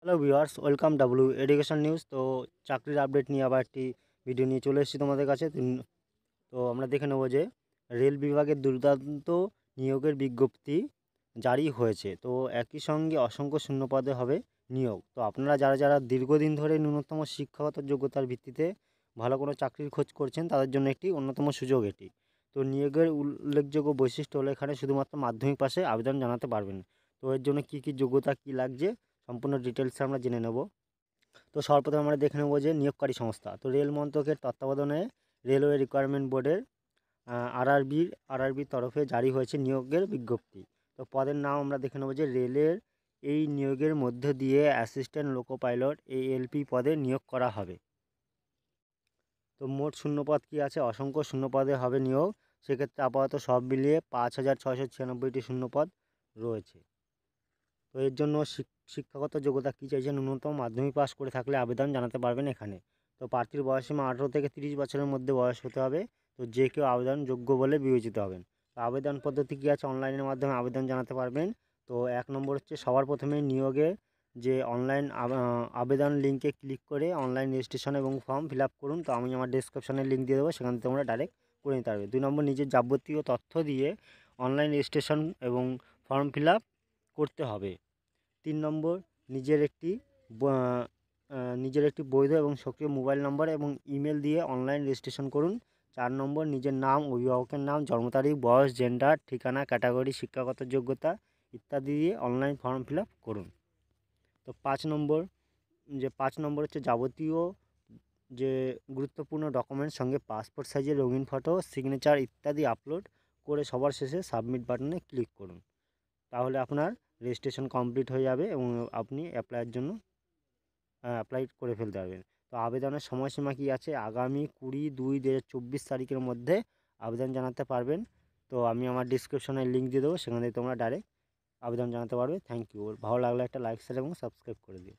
Hello viewers, welcome education news. তো চাকরির update নিয়ে আবার একটি ভিডিও নিয়ে চলে এসেছি তোমাদের কাছে। তো আমরা দেখে নেব যে রেল বিভাগের দুর্দান্ত নিয়োগের বিজ্ঞপ্তি জারি হয়েছে। তো একই সঙ্গে অসংখ্য শূন্যপদে হবে নিয়োগ। তো আপনারা যারা যারা দীর্ঘদিন ধরে ন্যূনতম শিক্ষাগত যোগ্যতার ভিত্তিতে ভালো কোনো চাকরির খোঁজ করছেন, তাদের জন্য একটি অন্যতম সুযোগ এটি। তো নিয়োগের উল্লেখযোগ্য বৈশিষ্ট্য হলো এখানে শুধুমাত্র মাধ্যমিক পাশে আবেদন জানাতে পারবেন। তো এর জন্য কী কী যোগ্যতা কী লাগছে সম্পূর্ণ ডিটেলসে আমরা জেনে নেব। তো সর্বপ্রথম আমরা দেখে নেব যে নিয়োগকারী সংস্থা। তো রেল মন্ত্রকের তত্ত্বাবধানে রেলওয়ে রিকোয়ারমেন্ট বোর্ডের আরআরবির তরফে জারি হয়েছে নিয়োগের বিজ্ঞপ্তি। তো পদের নাম আমরা দেখে নেব যে রেলের এই নিয়োগের মধ্য দিয়ে অ্যাসিস্ট্যান্ট লোকো পাইলট ALP পদে নিয়োগ করা হবে। তো মোট শূন্যপদ কী আছে? অসংখ্য শূন্যপদে হবে নিয়োগ। সেক্ষেত্রে আপাতত সব মিলিয়ে 5,696টি শূন্যপদ রয়েছে। তো এর জন্য শিক্ষাগত যোগ্যতা কী চাইছে? ন্যূনতম মাধ্যমিক পাস করে থাকলে আবেদন জানাতে পারবেন এখানে। তো প্রার্থীর বয়সসীমা 18 থেকে 30 বছরের মধ্যে বয়স হতে হবে। তো যে কেউ আবেদন যোগ্য বলে বিবেচিত হবেন। তো আবেদন পদ্ধতি কী আছে? অনলাইনের মাধ্যমে আবেদন জানাতে পারবেন। তো 1 নম্বর হচ্ছে সবার প্রথমে নিয়োগে যে অনলাইন আবেদন লিঙ্কে ক্লিক করে অনলাইন রেজিস্ট্রেশন এবং ফর্ম ফিল আপ করুন। তো আমি আমার ডেসক্রিপশনে লিঙ্ক দিয়ে দেবো, সেখান থেকে তোমরা ডাইরেক্ট করে নিতে পারবে। 2 নম্বর নিজের যাবতীয় তথ্য দিয়ে অনলাইন রেজিস্ট্রেশন এবং ফর্ম ফিল আপ করতে হবে। 3 নম্বর নিজের একটি বৈধ এবং সক্রিয় মোবাইল নম্বর এবং ইমেল দিয়ে অনলাইন রেজিস্ট্রেশন করুন। 4 নম্বর নিজের নাম, অভিভাবকের নাম, জন্ম তারিখ, বয়স, জেন্ডার, ঠিকানা, ক্যাটাগরি, শিক্ষাগত যোগ্যতা ইত্যাদি দিয়ে অনলাইন ফর্ম ফিল আপ করুন। তো 5 নম্বর হচ্ছে যাবতীয় যে গুরুত্বপূর্ণ ডকুমেন্টস সঙ্গে পাসপোর্ট সাইজের রঙিন ফটো, সিগনেচার ইত্যাদি আপলোড করে সবার শেষে সাবমিট বাটনে ক্লিক করুন। তাহলে আপনার রেজিস্ট্রেশন কমপ্লিট হয়ে যাবে এবং আপনি অ্যাপ্লাইয়ের জন্য অ্যাপ্লাই করে ফেলতে পারবেন। তো আবেদনের সময়সীমা কী আছে? আগামী 20/2/2024 তারিখের মধ্যে আবেদন জানাতে পারবেন। তো আমি আমার ডিসক্রিপশনে লিঙ্ক দিয়ে দেবো, সেখান থেকে তোমরা ডাইরেক্ট আবেদন জানাতে পারবে। Thank you. ভালো লাগলে একটা লাইক, শেয়ার এবং সাবস্ক্রাইব করে দিও।